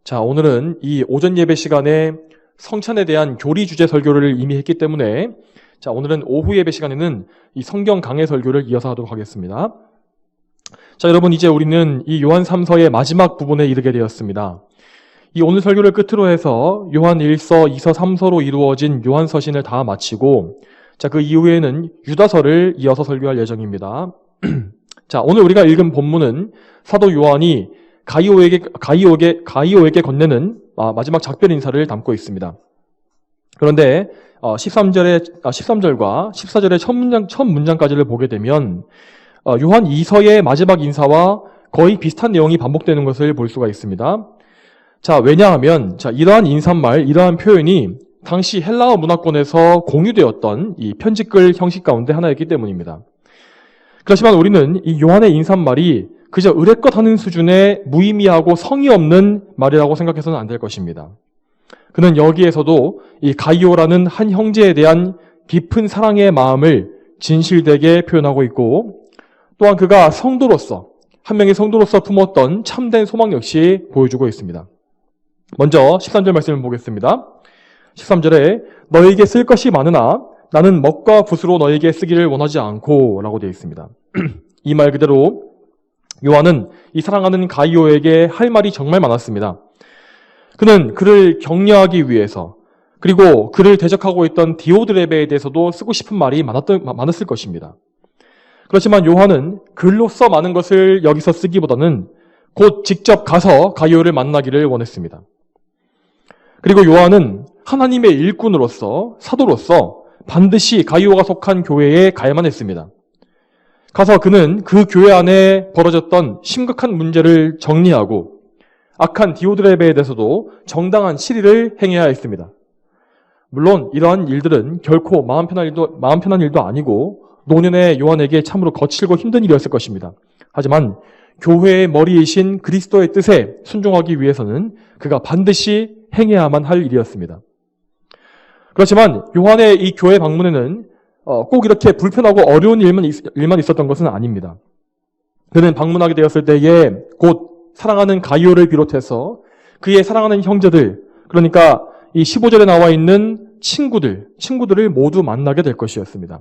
자, 오늘은 이 오전 예배 시간에 성찬에 대한 교리 주제 설교를 이미 했기 때문에 자, 오늘은 오후 예배 시간에는 이 성경 강해 설교를 이어서 하도록 하겠습니다. 자, 여러분 이제 우리는 이 요한 3서의 마지막 부분에 이르게 되었습니다. 이 오늘 설교를 끝으로 해서 요한 1서, 2서, 3서로 이루어진 요한 서신을 다 마치고 자, 그 이후에는 유다서를 이어서 설교할 예정입니다. 자, 오늘 우리가 읽은 본문은 사도 요한이 가이오에게 건네는 마지막 작별 인사를 담고 있습니다. 그런데 13절과 14절의 첫 문장까지를 보게 되면 요한 2서의 마지막 인사와 거의 비슷한 내용이 반복되는 것을 볼 수가 있습니다. 자, 왜냐하면 이러한 인사말, 이러한 표현이 당시 헬라어 문화권에서 공유되었던 이 편집글 형식 가운데 하나였기 때문입니다. 그렇지만 우리는 이 요한의 인사말이 그저 의례껏 하는 수준의 무의미하고 성의 없는 말이라고 생각해서는 안 될 것입니다. 그는 여기에서도 이 가이오라는 한 형제에 대한 깊은 사랑의 마음을 진실되게 표현하고 있고 또한 그가 성도로서, 한 명의 성도로서 품었던 참된 소망 역시 보여주고 있습니다. 먼저 13절 말씀을 보겠습니다. 13절에 너에게 쓸 것이 많으나 나는 먹과 붓으로 너에게 쓰기를 원하지 않고 라고 되어 있습니다. 이 말 그대로 요한은 이 사랑하는 가이오에게 할 말이 정말 많았습니다. 그는 그를 격려하기 위해서 그리고 그를 대적하고 있던 디오드레베에 대해서도 쓰고 싶은 말이 많았을 것입니다. 그렇지만 요한은 글로써 많은 것을 여기서 쓰기보다는 곧 직접 가서 가이오를 만나기를 원했습니다. 그리고 요한은 하나님의 일꾼으로서 사도로서 반드시 가이오가 속한 교회에 가야만 했습니다. 가서 그는 그 교회 안에 벌어졌던 심각한 문제를 정리하고 악한 디오드레베에 대해서도 정당한 실의를 행해야 했습니다. 물론 이러한 일들은 결코 마음 편한 일도 아니고 노년의 요한에게 참으로 거칠고 힘든 일이었을 것입니다. 하지만 교회의 머리이신 그리스도의 뜻에 순종하기 위해서는 그가 반드시 행해야만 할 일이었습니다. 그렇지만 요한의 이 교회 방문에는 꼭 이렇게 불편하고 어려운 일만 있었던 것은 아닙니다. 그는 방문하게 되었을 때에 곧 사랑하는 가이오를 비롯해서 그의 사랑하는 형제들, 그러니까 이 15절에 나와 있는 친구들을 모두 만나게 될 것이었습니다.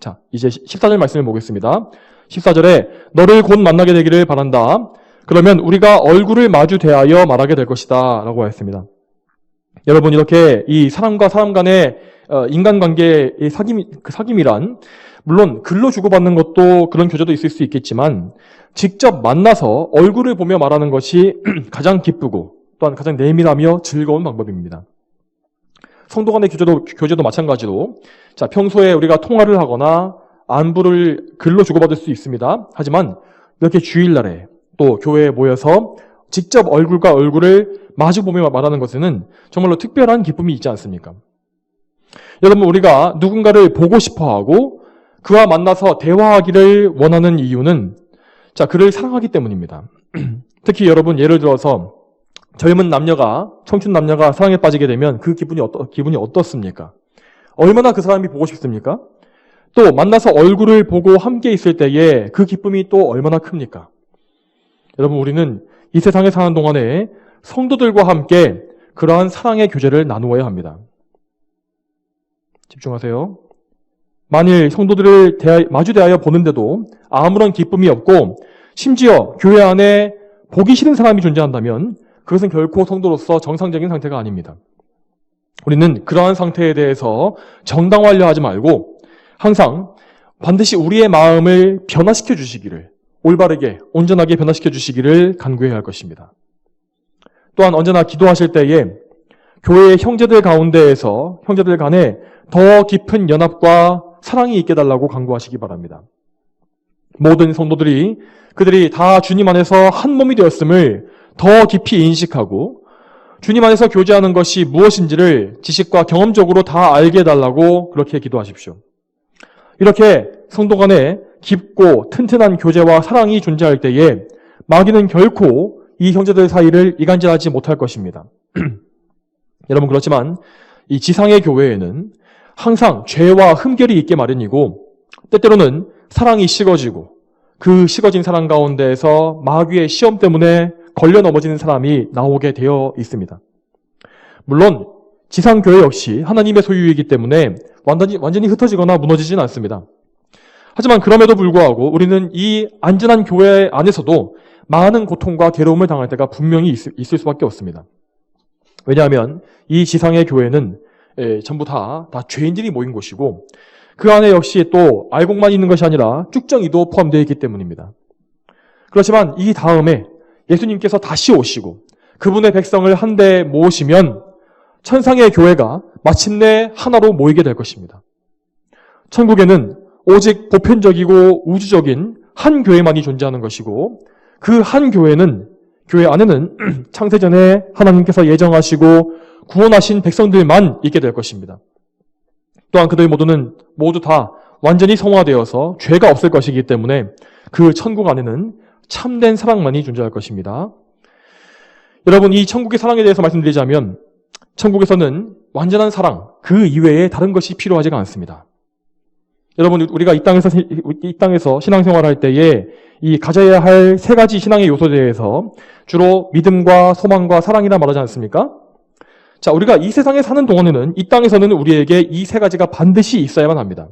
자, 이제 14절 말씀을 보겠습니다. 14절에 너를 곧 만나게 되기를 바란다. 그러면 우리가 얼굴을 마주 대하여 말하게 될 것이다 라고 했습니다. 여러분, 이렇게 이 사람과 사람 간의 인간관계의 사귐이란 물론 글로 주고받는 것도 그런 교제도 있을 수 있겠지만 직접 만나서 얼굴을 보며 말하는 것이 가장 기쁘고 또한 가장 내밀하며 즐거운 방법입니다. 성도 간의 교제도 마찬가지로 자, 평소에 우리가 통화를 하거나 안부를 글로 주고받을 수 있습니다. 하지만 이렇게 주일날에 또 교회에 모여서 직접 얼굴과 얼굴을 마주보며 말하는 것에는 정말로 특별한 기쁨이 있지 않습니까? 여러분, 우리가 누군가를 보고 싶어하고 그와 만나서 대화하기를 원하는 이유는 자, 그를 사랑하기 때문입니다. 특히 여러분, 예를 들어서 청춘 남녀가 사랑에 빠지게 되면 그 기분이 어떻습니까? 얼마나 그 사람이 보고 싶습니까? 또 만나서 얼굴을 보고 함께 있을 때에 그 기쁨이 또 얼마나 큽니까? 여러분, 우리는 이 세상에 사는 동안에 성도들과 함께 그러한 사랑의 교제를 나누어야 합니다. 집중하세요. 만일 성도들을 마주 대하여 보는데도 아무런 기쁨이 없고 심지어 교회 안에 보기 싫은 사람이 존재한다면 그것은 결코 성도로서 정상적인 상태가 아닙니다. 우리는 그러한 상태에 대해서 정당화하려 하지 말고 항상 반드시 우리의 마음을 변화시켜 주시기를, 올바르게 온전하게 변화시켜 주시기를 간구해야 할 것입니다. 또한 언제나 기도하실 때에 교회의 형제들 간에 더 깊은 연합과 사랑이 있게 달라고 간구하시기 바랍니다. 모든 성도들이 그들이 다 주님 안에서 한 몸이 되었음을 더 깊이 인식하고 주님 안에서 교제하는 것이 무엇인지를 지식과 경험적으로 다 알게 해달라고 그렇게 기도하십시오. 이렇게 성도 간에 깊고 튼튼한 교제와 사랑이 존재할 때에 마귀는 결코 이 형제들 사이를 이간질하지 못할 것입니다. 여러분, 그렇지만 이 지상의 교회에는 항상 죄와 흠결이 있게 마련이고 때때로는 사랑이 식어지고 그 식어진 사랑 가운데에서 마귀의 시험 때문에 걸려 넘어지는 사람이 나오게 되어 있습니다. 물론 지상교회 역시 하나님의 소유이기 때문에 완전히 흩어지거나 무너지지는 않습니다. 하지만 그럼에도 불구하고 우리는 이 안전한 교회 안에서도 많은 고통과 괴로움을 당할 때가 분명히 있을 수밖에 없습니다. 왜냐하면 이 지상의 교회는 전부 다 죄인들이 모인 곳이고 그 안에 역시 또 알곡만 있는 것이 아니라 쭉정이도 포함되어 있기 때문입니다. 그렇지만 이 다음에 예수님께서 다시 오시고 그분의 백성을 한데 모으시면 천상의 교회가 마침내 하나로 모이게 될 것입니다. 천국에는 오직 보편적이고 우주적인 한 교회만이 존재하는 것이고 그 한 교회 안에는 창세전에 하나님께서 예정하시고 구원하신 백성들만 있게 될 것입니다. 또한 그들 모두 다 완전히 성화되어서 죄가 없을 것이기 때문에 그 천국 안에는 참된 사랑만이 존재할 것입니다. 여러분, 이 천국의 사랑에 대해서 말씀드리자면 천국에서는 완전한 사랑, 그 이외에 다른 것이 필요하지가 않습니다. 여러분, 우리가 이 땅에서 신앙생활할 때에 이 가져야 할 세 가지 신앙의 요소에 대해서 주로 믿음과 소망과 사랑이라 말하지 않습니까? 자, 우리가 이 세상에 사는 동안에는 이 땅에서는 우리에게 이 세 가지가 반드시 있어야만 합니다.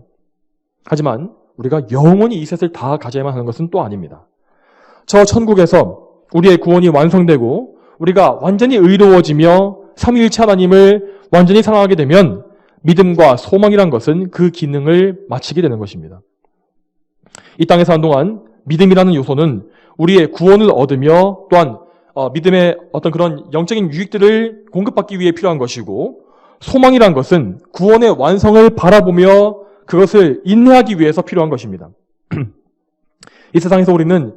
하지만 우리가 영원히 이 셋을 다 가져야만 하는 것은 또 아닙니다. 저 천국에서 우리의 구원이 완성되고 우리가 완전히 의로워지며 삼위일체 하나님을 완전히 사랑하게 되면 믿음과 소망이란 것은 그 기능을 마치게 되는 것입니다. 이 땅에 사는 동안 믿음이라는 요소는 우리의 구원을 얻으며 또한 믿음의 어떤 그런 영적인 유익들을 공급받기 위해 필요한 것이고, 소망이란 것은 구원의 완성을 바라보며 그것을 인내하기 위해서 필요한 것입니다. 이 세상에서 우리는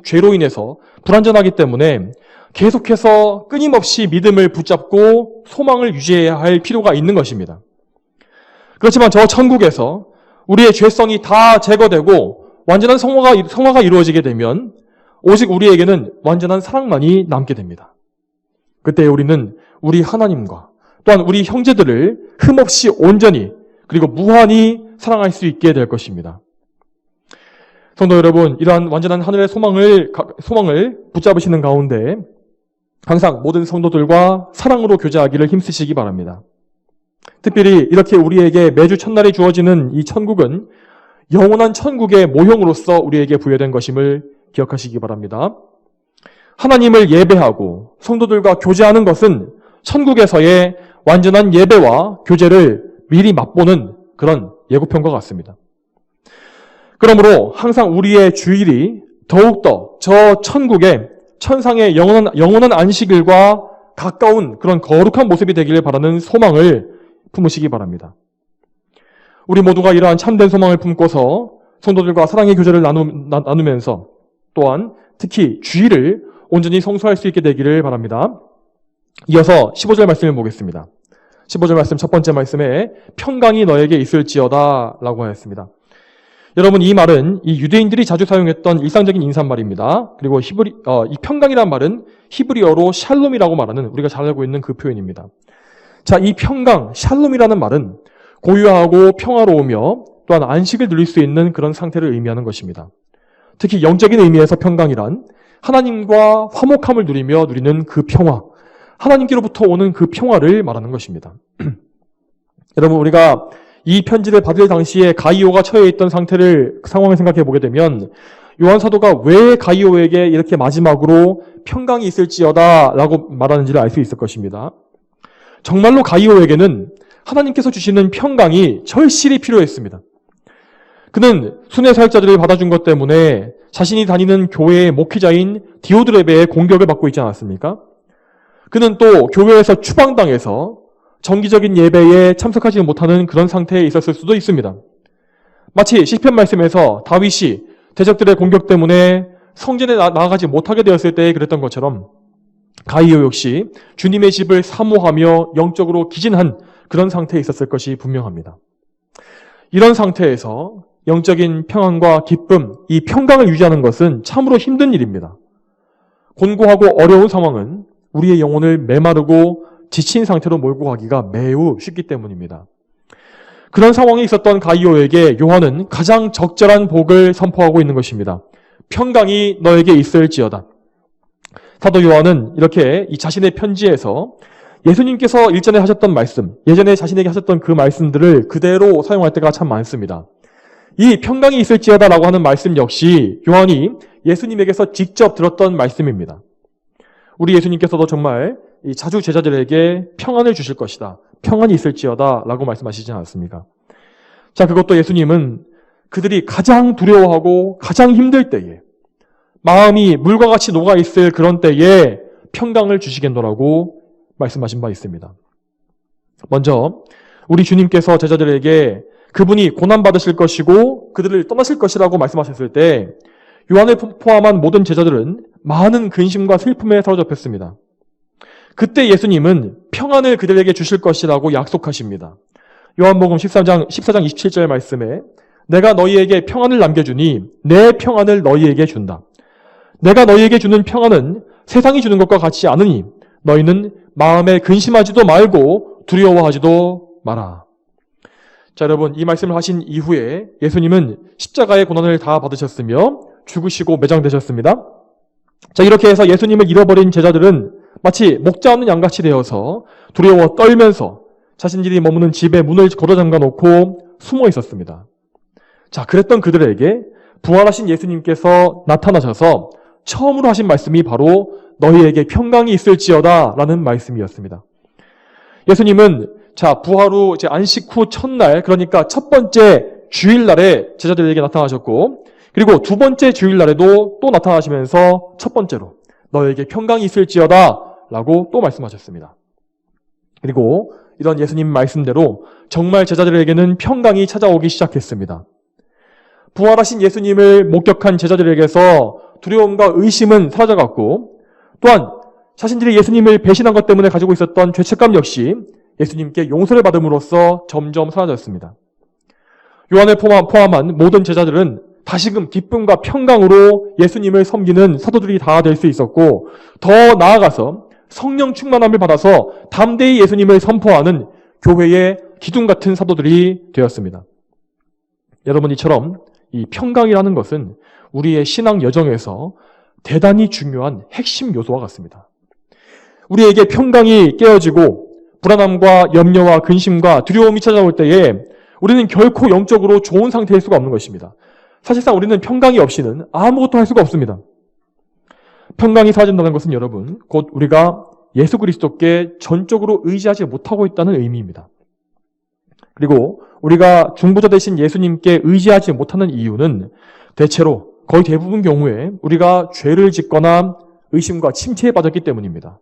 죄로 인해서 불완전하기 때문에 계속해서 끊임없이 믿음을 붙잡고 소망을 유지해야 할 필요가 있는 것입니다. 그렇지만 저 천국에서 우리의 죄성이 다 제거되고 완전한 성화가 이루어지게 되면 오직 우리에게는 완전한 사랑만이 남게 됩니다. 그때 우리는 우리 하나님과 또한 우리 형제들을 흠없이 온전히 그리고 무한히 사랑할 수 있게 될 것입니다. 성도 여러분, 이러한 완전한 하늘의 소망을 붙잡으시는 가운데 항상 모든 성도들과 사랑으로 교제하기를 힘쓰시기 바랍니다. 특별히 이렇게 우리에게 매주 첫날에 주어지는 이 천국은 영원한 천국의 모형으로서 우리에게 부여된 것임을 기억하시기 바랍니다. 하나님을 예배하고 성도들과 교제하는 것은 천국에서의 완전한 예배와 교제를 미리 맛보는 그런 예고편과 같습니다. 그러므로 항상 우리의 주일이 더욱더 저 천국의 천상의 영원한 안식일과 가까운 그런 거룩한 모습이 되기를 바라는 소망을 품으시기 바랍니다. 우리 모두가 이러한 참된 소망을 품고서 성도들과 사랑의 교제를 나누면서 또한 특히 주일을 온전히 성수할 수 있게 되기를 바랍니다. 이어서 15절 말씀을 보겠습니다. 15절 말씀 첫 번째 말씀에 평강이 너에게 있을지어다 라고 하였습니다. 여러분, 이 말은 이 유대인들이 자주 사용했던 일상적인 인사말입니다. 그리고 이 평강이란 말은 히브리어로 샬롬이라고 말하는 우리가 잘 알고 있는 그 표현입니다. 자, 이 평강, 샬롬이라는 말은 고요하고 평화로우며 또한 안식을 누릴 수 있는 그런 상태를 의미하는 것입니다. 특히 영적인 의미에서 평강이란 하나님과 화목함을 누리며 누리는 그 평화, 하나님께로부터 오는 그 평화를 말하는 것입니다. 여러분, 우리가 이 편지를 받을 당시에 가이오가 처해 있던 상황을 생각해 보게 되면 요한 사도가 왜 가이오에게 이렇게 마지막으로 평강이 있을지어다 라고 말하는지를 알 수 있을 것입니다. 정말로 가이오에게는 하나님께서 주시는 평강이 절실히 필요했습니다. 그는 순회 사역자들을 받아준 것 때문에 자신이 다니는 교회의 목회자인 디오드레베의 공격을 받고 있지 않았습니까? 그는 또 교회에서 추방당해서 정기적인 예배에 참석하지 못하는 그런 상태에 있었을 수도 있습니다. 마치 시편 말씀에서 다윗이 대적들의 공격 때문에 성전에 나아가지 못하게 되었을 때 그랬던 것처럼 가이오 역시 주님의 집을 사모하며 영적으로 기진한 그런 상태에 있었을 것이 분명합니다. 이런 상태에서 영적인 평안과 기쁨, 이 평강을 유지하는 것은 참으로 힘든 일입니다. 곤고하고 어려운 상황은 우리의 영혼을 메마르고 지친 상태로 몰고 가기가 매우 쉽기 때문입니다. 그런 상황에 있었던 가이오에게 요한은 가장 적절한 복을 선포하고 있는 것입니다. 평강이 너에게 있을지어다. 사도 요한은 이렇게 이 자신의 편지에서 예수님께서 일전에 하셨던 말씀, 예전에 자신에게 하셨던 그 말씀들을 그대로 사용할 때가 참 많습니다. 이 평강이 있을지어다라고 하는 말씀 역시 요한이 예수님에게서 직접 들었던 말씀입니다. 우리 예수님께서도 정말 자주 제자들에게 평안을 주실 것이다, 평안이 있을지어다라고 말씀하시지 않았습니까? 자, 그것도 예수님은 그들이 가장 두려워하고 가장 힘들 때에, 마음이 물과 같이 녹아있을 그런 때에 평강을 주시겠노라고 말씀하신 바 있습니다. 먼저 우리 주님께서 제자들에게 그분이 고난받으실 것이고 그들을 떠나실 것이라고 말씀하셨을 때 요한을 포함한 모든 제자들은 많은 근심과 슬픔에 사로잡혔습니다. 그때 예수님은 평안을 그들에게 주실 것이라고 약속하십니다. 요한복음 14장 27절 말씀에 내가 너희에게 평안을 남겨주니 내 평안을 너희에게 준다. 내가 너희에게 주는 평안은 세상이 주는 것과 같지 않으니 너희는 마음에 근심하지도 말고 두려워하지도 마라. 자, 여러분, 이 말씀을 하신 이후에 예수님은 십자가의 고난을 다 받으셨으며 죽으시고 매장되셨습니다. 자, 이렇게 해서 예수님을 잃어버린 제자들은 마치 목자 없는 양같이 되어서 두려워 떨면서 자신들이 머무는 집에 문을 걸어 잠가 놓고 숨어 있었습니다. 자, 그랬던 그들에게 부활하신 예수님께서 나타나셔서 처음으로 하신 말씀이 바로 너희에게 평강이 있을지어다 라는 말씀이었습니다. 예수님은 부활 후 안식 후 첫날, 그러니까 첫 번째 주일날에 제자들에게 나타나셨고, 그리고 두 번째 주일날에도 또 나타나시면서 첫 번째로 너희에게 평강이 있을지어다 라고 또 말씀하셨습니다. 그리고 이런 예수님 말씀대로 정말 제자들에게는 평강이 찾아오기 시작했습니다. 부활하신 예수님을 목격한 제자들에게서 두려움과 의심은 사라져갔고, 또한 자신들이 예수님을 배신한 것 때문에 가지고 있었던 죄책감 역시 예수님께 용서를 받음으로써 점점 사라졌습니다. 요한을 포함한 모든 제자들은 다시금 기쁨과 평강으로 예수님을 섬기는 사도들이 다 될 수 있었고, 더 나아가서 성령 충만함을 받아서 담대히 예수님을 선포하는 교회의 기둥 같은 사도들이 되었습니다. 여러분, 이처럼 이 평강이라는 것은 우리의 신앙 여정에서 대단히 중요한 핵심 요소와 같습니다. 우리에게 평강이 깨어지고 불안함과 염려와 근심과 두려움이 찾아올 때에 우리는 결코 영적으로 좋은 상태일 수가 없는 것입니다. 사실상 우리는 평강이 없이는 아무것도 할 수가 없습니다. 평강이 사라진다는 것은 여러분, 곧 우리가 예수 그리스도께 전적으로 의지하지 못하고 있다는 의미입니다. 그리고 우리가 중보자 되신 예수님께 의지하지 못하는 이유는 대체로 거의 대부분 경우에 우리가 죄를 짓거나 의심과 침체에 빠졌기 때문입니다.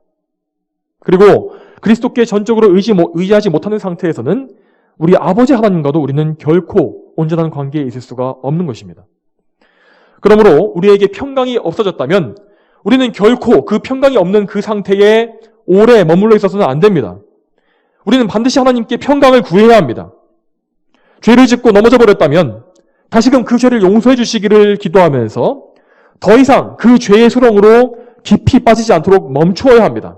그리고 그리스도께 전적으로 의지하지 못하는 상태에서는 우리 아버지 하나님과도 우리는 결코 온전한 관계에 있을 수가 없는 것입니다. 그러므로 우리에게 평강이 없어졌다면 우리는 결코 그 평강이 없는 그 상태에 오래 머물러 있어서는 안 됩니다. 우리는 반드시 하나님께 평강을 구해야 합니다. 죄를 짓고 넘어져 버렸다면 다시금 그 죄를 용서해 주시기를 기도하면서 더 이상 그 죄의 수렁으로 깊이 빠지지 않도록 멈추어야 합니다.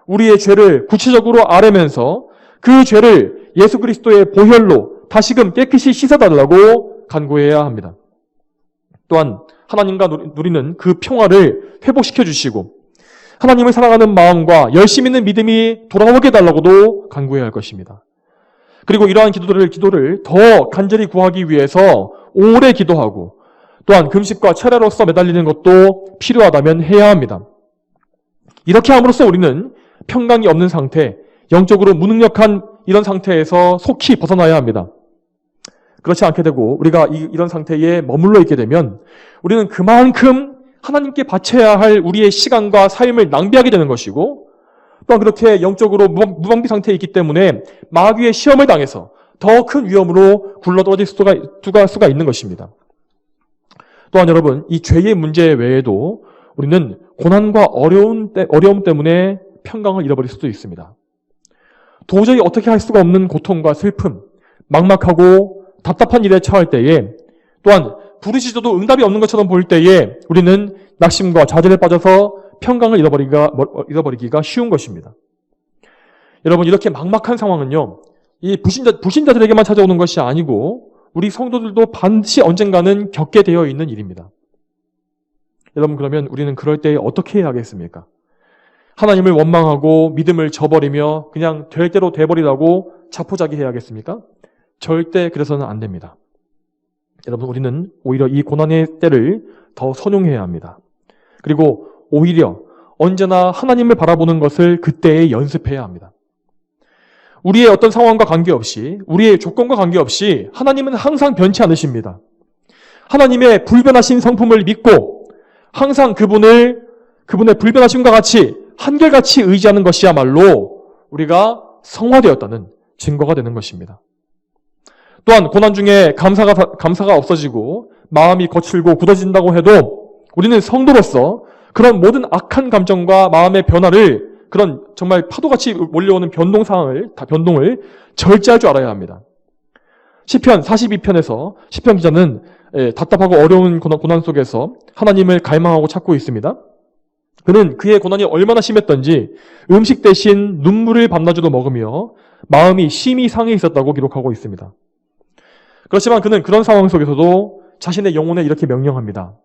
우리의 죄를 구체적으로 아뢰면서 그 죄를 예수 그리스도의 보혈로 다시금 깨끗이 씻어달라고 간구해야 합니다. 또한 하나님과 누리는 그 평화를 회복시켜 주시고 하나님을 사랑하는 마음과 열심 있는 믿음이 돌아오게 해달라고도 간구해야 할 것입니다. 그리고 이러한 기도를 더 간절히 구하기 위해서 오래 기도하고 또한 금식과 철야로서 매달리는 것도 필요하다면 해야 합니다. 이렇게 함으로써 우리는 평강이 없는 상태, 영적으로 무능력한 이런 상태에서 속히 벗어나야 합니다. 그렇지 않게 되고 우리가 이런 상태에 머물러 있게 되면 우리는 그만큼 하나님께 바쳐야 할 우리의 시간과 삶을 낭비하게 되는 것이고, 또한 그렇게 영적으로 무방비 상태에 있기 때문에 마귀의 시험을 당해서 더 큰 위험으로 굴러떨어질 수가 있는 것입니다. 또한 여러분, 이 죄의 문제 외에도 우리는 고난과 어려움 때문에 평강을 잃어버릴 수도 있습니다. 도저히 어떻게 할 수가 없는 고통과 슬픔, 막막하고 답답한 일에 처할 때에, 또한 부르짖어도 응답이 없는 것처럼 보일 때에 우리는 낙심과 좌절에 빠져서 평강을 잃어버리기가 쉬운 것입니다. 여러분, 이렇게 막막한 상황은요, 이 불신자들에게만 찾아오는 것이 아니고 우리 성도들도 반드시 언젠가는 겪게 되어 있는 일입니다. 여러분, 그러면 우리는 그럴 때 어떻게 해야 하겠습니까? 하나님을 원망하고 믿음을 저버리며 그냥 될 대로 돼버리라고 자포자기해야 하겠습니까? 절대 그래서는 안 됩니다. 여러분, 우리는 오히려 이 고난의 때를 더 선용해야 합니다. 그리고 오히려 언제나 하나님을 바라보는 것을 그때에 연습해야 합니다. 우리의 어떤 상황과 관계없이, 우리의 조건과 관계없이 하나님은 항상 변치 않으십니다. 하나님의 불변하신 성품을 믿고 항상 그분의 불변하심과 같이 한결같이 의지하는 것이야말로 우리가 성화되었다는 증거가 되는 것입니다. 또한 고난 중에 감사가 없어지고 마음이 거칠고 굳어진다고 해도 우리는 성도로서 그런 모든 악한 감정과 마음의 변화를, 그런 정말 파도같이 몰려오는 변동을 절제할 줄 알아야 합니다. 시편 42편에서 시편 기자는 답답하고 어려운 고난 속에서 하나님을 갈망하고 찾고 있습니다. 그는 그의 고난이 얼마나 심했던지 음식 대신 눈물을 밤낮으로 먹으며 마음이 심히 상해 있었다고 기록하고 있습니다. 그렇지만 그는 그런 상황 속에서도 자신의 영혼에 이렇게 명령합니다.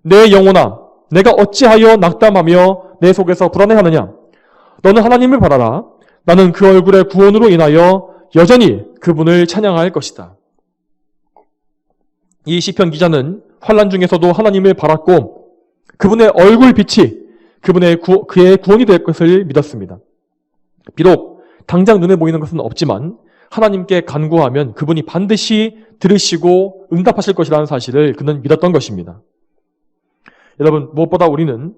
내 영혼아, 내가 어찌하여 낙담하며 내 속에서 불안해하느냐? 너는 하나님을 바라라. 나는 그 얼굴의 구원으로 인하여 여전히 그분을 찬양할 것이다. 이 시편 기자는 환난 중에서도 하나님을 바랐고 그분의 얼굴 빛이 그의 구원이 될 것을 믿었습니다. 비록 당장 눈에 보이는 것은 없지만 하나님께 간구하면 그분이 반드시 들으시고 응답하실 것이라는 사실을 그는 믿었던 것입니다. 여러분, 무엇보다 우리는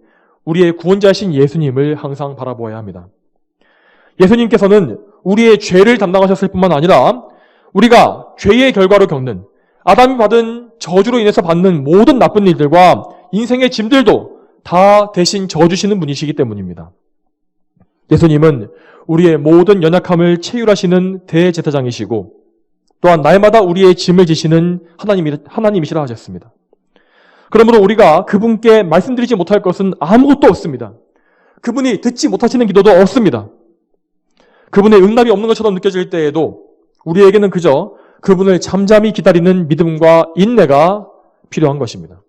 우리의 구원자이신 예수님을 항상 바라보아야 합니다. 예수님께서는 우리의 죄를 담당하셨을 뿐만 아니라 우리가 죄의 결과로 겪는, 아담이 받은 저주로 인해서 받는 모든 나쁜 일들과 인생의 짐들도 다 대신 져주시는 분이시기 때문입니다. 예수님은 우리의 모든 연약함을 체휼하시는 대제사장이시고 또한 날마다 우리의 짐을 지시는 하나님이시라 하셨습니다. 그러므로 우리가 그분께 말씀드리지 못할 것은 아무것도 없습니다. 그분이 듣지 못하시는 기도도 없습니다. 그분의 응답이 없는 것처럼 느껴질 때에도 우리에게는 그저 그분을 잠잠히 기다리는 믿음과 인내가 필요한 것입니다.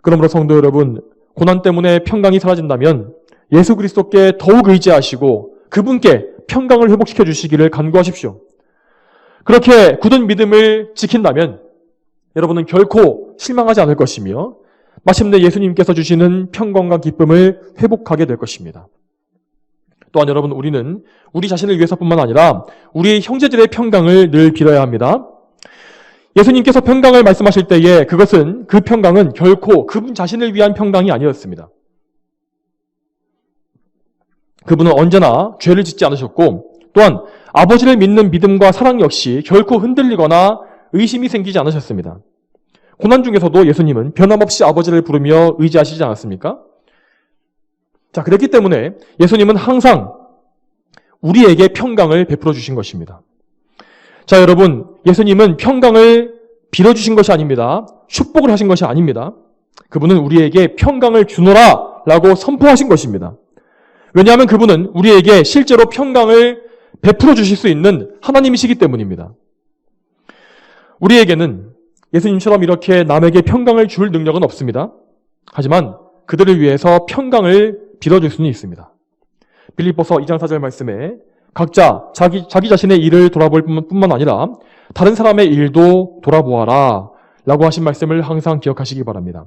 그러므로 성도 여러분, 고난 때문에 평강이 사라진다면 예수 그리스도께 더욱 의지하시고 그분께 평강을 회복시켜 주시기를 간구하십시오. 그렇게 굳은 믿음을 지킨다면 여러분은 결코 실망하지 않을 것이며 마침내 예수님께서 주시는 평강과 기쁨을 회복하게 될 것입니다. 또한 여러분, 우리는 우리 자신을 위해서뿐만 아니라 우리 형제들의 평강을 늘 빌어야 합니다. 예수님께서 평강을 말씀하실 때에 그 평강은 결코 그분 자신을 위한 평강이 아니었습니다. 그분은 언제나 죄를 짓지 않으셨고 또한 아버지를 믿는 믿음과 사랑 역시 결코 흔들리거나 의심이 생기지 않으셨습니다. 고난 중에서도 예수님은 변함없이 아버지를 부르며 의지하시지 않았습니까? 자, 그랬기 때문에 예수님은 항상 우리에게 평강을 베풀어 주신 것입니다. 자, 여러분, 예수님은 평강을 빌어주신 것이 아닙니다. 축복을 하신 것이 아닙니다. 그분은 우리에게 평강을 주노라 라고 선포하신 것입니다. 왜냐하면 그분은 우리에게 실제로 평강을 베풀어 주실 수 있는 하나님이시기 때문입니다. 우리에게는 예수님처럼 이렇게 남에게 평강을 줄 능력은 없습니다. 하지만 그들을 위해서 평강을 빌어줄 수는 있습니다. 빌립보서 2장 4절 말씀에 각자 자기 자신의 일을 돌아볼 뿐만 아니라 다른 사람의 일도 돌아보아라 라고 하신 말씀을 항상 기억하시기 바랍니다.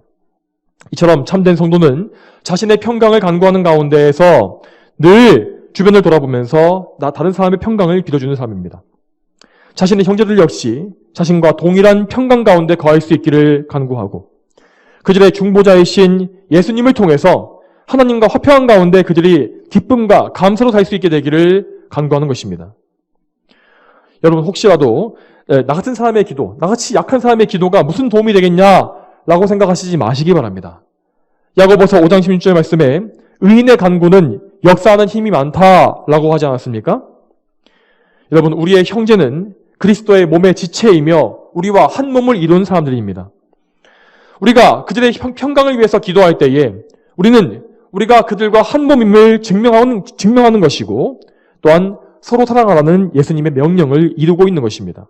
이처럼 참된 성도는 자신의 평강을 간구하는 가운데에서 늘 주변을 돌아보면서 다른 사람의 평강을 빌어주는 사람입니다. 자신의 형제들 역시 자신과 동일한 평강 가운데 거할 수 있기를 간구하고 그들의 중보자이신 예수님을 통해서 하나님과 화평한 가운데 그들이 기쁨과 감사로 살 수 있게 되기를 간구하는 것입니다. 여러분, 혹시라도 나 같은 사람의 기도, 나같이 약한 사람의 기도가 무슨 도움이 되겠냐라고 생각하시지 마시기 바랍니다. 야고보서 5장 16절 말씀에 의인의 간구는 역사하는 힘이 많다라고 하지 않았습니까? 여러분, 우리의 형제는 그리스도의 몸의 지체이며 우리와 한 몸을 이룬 사람들입니다. 우리가 그들의 평강을 위해서 기도할 때에 우리가 그들과 한 몸임을 증명하는 것이고 또한 서로 사랑하라는 예수님의 명령을 이루고 있는 것입니다.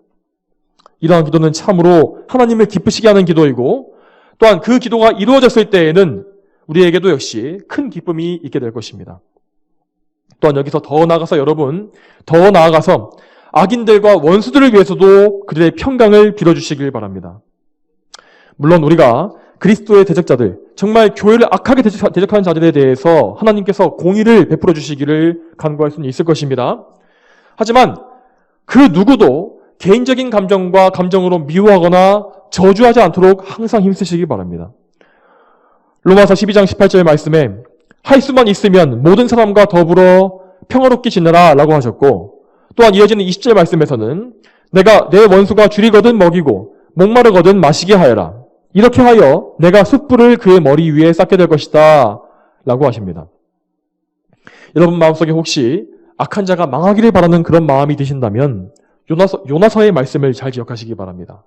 이러한 기도는 참으로 하나님을 기쁘시게 하는 기도이고 또한 그 기도가 이루어졌을 때에는 우리에게도 역시 큰 기쁨이 있게 될 것입니다. 또한 여기서 더 나아가서 여러분, 더 나아가서 악인들과 원수들을 위해서도 그들의 평강을 빌어주시길 바랍니다. 물론 우리가 그리스도의 대적자들, 정말 교회를 악하게 대적하는 자들에 대해서 하나님께서 공의를 베풀어 주시기를 간구할 수는 있을 것입니다. 하지만 그 누구도 개인적인 감정으로 미워하거나 저주하지 않도록 항상 힘쓰시기 바랍니다. 로마서 12장 18절 말씀에 할 수만 있으면 모든 사람과 더불어 평화롭게 지내라 라고 하셨고, 또한 이어지는 20절 말씀에서는 내가 내 원수가 줄이거든 먹이고 목마르거든 마시게 하여라. 이렇게 하여 내가 숯불을 그의 머리 위에 쌓게 될 것이다 라고 하십니다. 여러분 마음속에 혹시 악한 자가 망하기를 바라는 그런 마음이 드신다면 요나서의 말씀을 잘 기억하시기 바랍니다.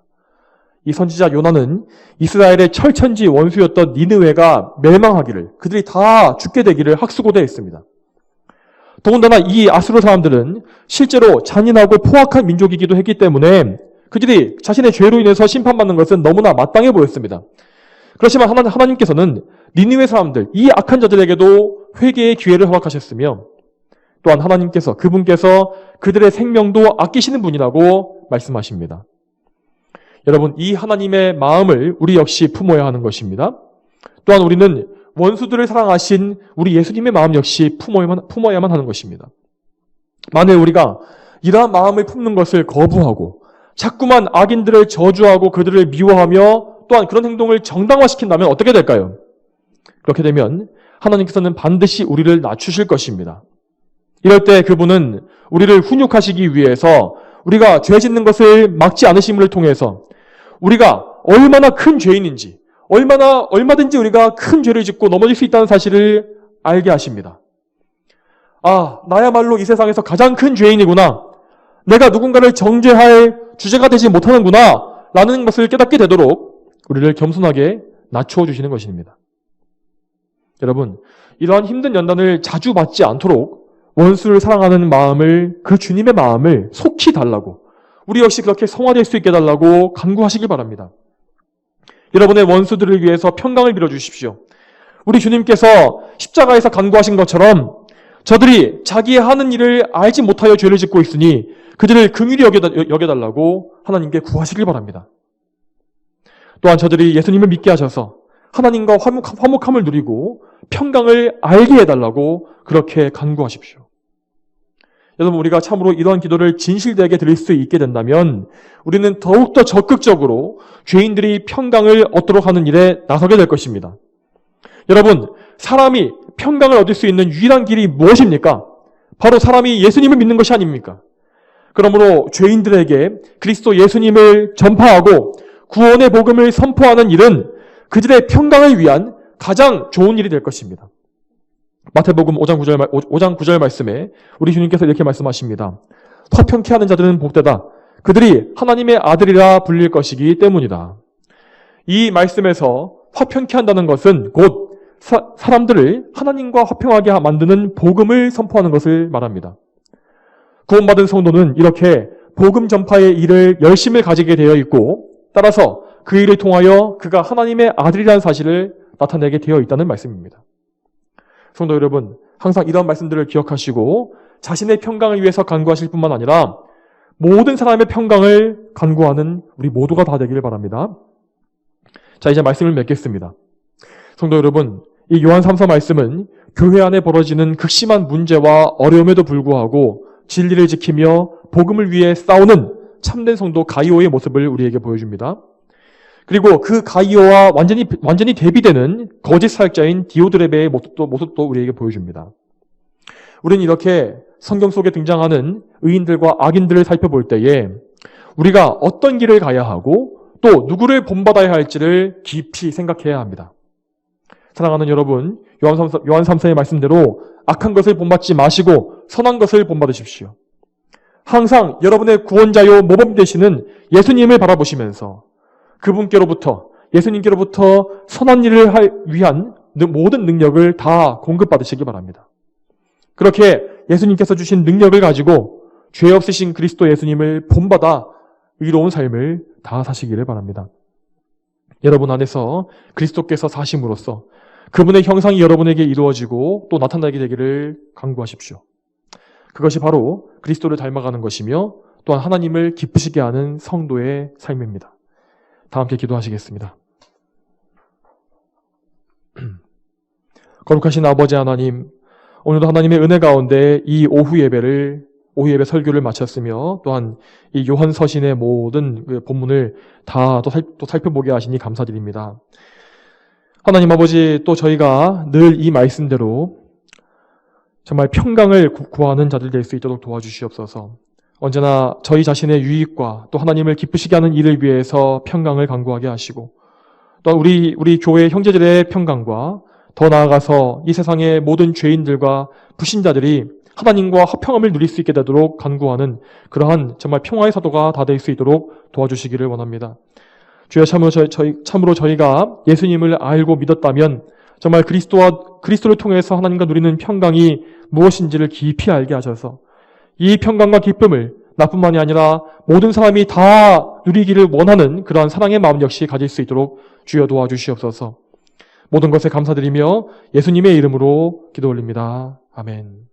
이 선지자 요나는 이스라엘의 철천지 원수였던 니느웨가 멸망하기를, 그들이 다 죽게 되기를 학수고대했습니다. 더군다나 이 아수르 사람들은 실제로 잔인하고 포악한 민족이기도 했기 때문에 그들이 자신의 죄로 인해서 심판받는 것은 너무나 마땅해 보였습니다. 그렇지만 하나님께서는 니느웨 사람들, 이 악한 자들에게도 회개의 기회를 허락하셨으며, 또한 하나님께서 그분께서 그들의 생명도 아끼시는 분이라고 말씀하십니다. 여러분, 이 하나님의 마음을 우리 역시 품어야 하는 것입니다. 또한 우리는 원수들을 사랑하신 우리 예수님의 마음 역시 품어야만 하는 것입니다. 만일 우리가 이러한 마음을 품는 것을 거부하고 자꾸만 악인들을 저주하고 그들을 미워하며 또한 그런 행동을 정당화시킨다면 어떻게 될까요? 그렇게 되면 하나님께서는 반드시 우리를 낮추실 것입니다. 이럴 때 그분은 우리를 훈육하시기 위해서 우리가 죄 짓는 것을 막지 않으심을 통해서 우리가 얼마나 큰 죄인인지, 얼마든지 우리가 큰 죄를 짓고 넘어질 수 있다는 사실을 알게 하십니다. 아, 나야말로 이 세상에서 가장 큰 죄인이구나. 내가 누군가를 정죄할 주제가 되지 못하는구나 라는 것을 깨닫게 되도록 우리를 겸손하게 낮추어 주시는 것입니다. 여러분, 이러한 힘든 연단을 자주 받지 않도록 원수를 사랑하는 마음을, 그 주님의 마음을 속히 달라고, 우리 역시 그렇게 성화될 수 있게 달라고 간구하시길 바랍니다. 여러분의 원수들을 위해서 평강을 빌어주십시오. 우리 주님께서 십자가에서 간구하신 것처럼 저들이 자기의 하는 일을 알지 못하여 죄를 짓고 있으니 그들을 긍휼히 여겨달라고 하나님께 구하시길 바랍니다. 또한 저들이 예수님을 믿게 하셔서 하나님과 화목함을 누리고 평강을 알게 해달라고 그렇게 간구하십시오. 여러분, 우리가 참으로 이러한 기도를 진실되게 드릴 수 있게 된다면 우리는 더욱더 적극적으로 죄인들이 평강을 얻도록 하는 일에 나서게 될 것입니다. 여러분, 사람이 평강을 얻을 수 있는 유일한 길이 무엇입니까? 바로 사람이 예수님을 믿는 것이 아닙니까? 그러므로 죄인들에게 그리스도 예수님을 전파하고 구원의 복음을 선포하는 일은 그들의 평강을 위한 가장 좋은 일이 될 것입니다. 마태복음 5장 9절 말씀에 우리 주님께서 이렇게 말씀하십니다. 화평케 하는 자들은 복되다. 그들이 하나님의 아들이라 불릴 것이기 때문이다. 이 말씀에서 화평케 한다는 것은 곧 사람들을 하나님과 화평하게 만드는 복음을 선포하는 것을 말합니다. 구원받은 성도는 이렇게 복음 전파의 일을 열심히 가지게 되어 있고, 따라서 그 일을 통하여 그가 하나님의 아들이라는 사실을 나타내게 되어 있다는 말씀입니다. 성도 여러분, 항상 이런 말씀들을 기억하시고 자신의 평강을 위해서 간구하실 뿐만 아니라 모든 사람의 평강을 간구하는 우리 모두가 다 되기를 바랍니다. 자, 이제 말씀을 맺겠습니다. 성도 여러분, 이 요한 3서 말씀은 교회 안에 벌어지는 극심한 문제와 어려움에도 불구하고 진리를 지키며 복음을 위해 싸우는 참된 성도 가이오의 모습을 우리에게 보여줍니다. 그리고 그 가이오와 완전히 대비되는 거짓 사역자인 디오드레베의 모습도 우리에게 보여줍니다. 우리는 이렇게 성경 속에 등장하는 의인들과 악인들을 살펴볼 때에 우리가 어떤 길을 가야 하고 또 누구를 본받아야 할지를 깊이 생각해야 합니다. 사랑하는 여러분, 요한 3서의 말씀대로 악한 것을 본받지 마시고 선한 것을 본받으십시오. 항상 여러분의 구원자요 모범 되시는 예수님을 바라보시면서 그분께로부터, 예수님께로부터 선한 일을 위한 모든 능력을 다 공급받으시기 바랍니다. 그렇게 예수님께서 주신 능력을 가지고 죄 없으신 그리스도 예수님을 본받아 의로운 삶을 다 사시기를 바랍니다. 여러분 안에서 그리스도께서 사심으로써 그분의 형상이 여러분에게 이루어지고 또 나타나게 되기를 간구하십시오. 그것이 바로 그리스도를 닮아가는 것이며 또한 하나님을 기쁘시게 하는 성도의 삶입니다. 다 함께 기도하시겠습니다. 거룩하신 아버지 하나님, 오늘도 하나님의 은혜 가운데 이 오후 예배 설교를 마쳤으며 또한 이 요한 서신의 모든 그 본문을 다 또 살펴보게 하시니 감사드립니다. 하나님 아버지, 또 저희가 늘 이 말씀대로 정말 평강을 구하는 자들 될 수 있도록 도와주시옵소서. 언제나 저희 자신의 유익과 또 하나님을 기쁘시게 하는 일을 위해서 평강을 간구하게 하시고 또 우리 교회 형제들의 평강과 더 나아가서 이 세상의 모든 죄인들과 불신자들이 하나님과 화평함을 누릴 수 있게 되도록 간구하는 그러한 정말 평화의 사도가 다 될 수 있도록 도와주시기를 원합니다. 주여, 참으로 저희가 예수님을 알고 믿었다면 정말 그리스도를 통해서 하나님과 누리는 평강이 무엇인지를 깊이 알게 하셔서 이 평강과 기쁨을 나뿐만이 아니라 모든 사람이 다 누리기를 원하는 그러한 사랑의 마음 역시 가질 수 있도록 주여 도와주시옵소서. 모든 것에 감사드리며 예수님의 이름으로 기도 올립니다. 아멘.